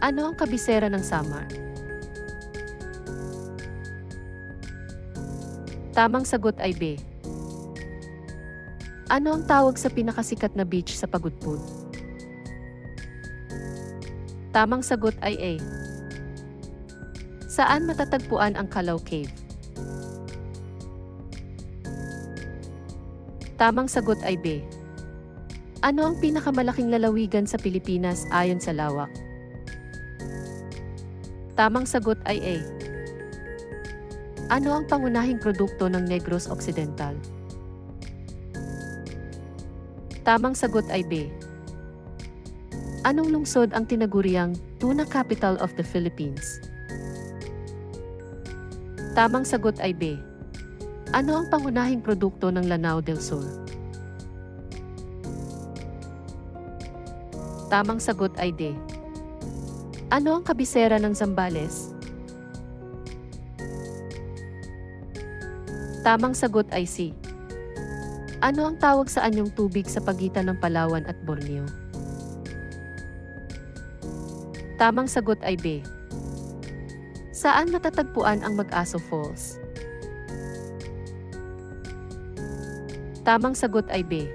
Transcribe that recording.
Ano ang kabisera ng Samar? Tamang sagot ay B. Ano ang tawag sa pinakasikat na beach sa Pagudpud? Tamang sagot ay A. Saan matatagpuan ang Calao Cave? Tamang sagot ay B. Ano ang pinakamalaking lalawigan sa Pilipinas ayon sa lawak? Tamang sagot ay A. Ano ang pangunahing produkto ng Negros Occidental? Tamang sagot ay B. Anong lungsod ang tinaguriang Tuna Capital of the Philippines? Tamang sagot ay B. Ano ang pangunahing produkto ng Lanao del Sur? Tamang sagot ay D. Ano ang kabisera ng Zambales? Tamang sagot ay C. Ano ang tawag sa anyong tubig sa pagitan ng Palawan at Borneo? Tamang sagot ay B. Saan matatagpuan ang Mag-Aso Falls? Tamang sagot ay B.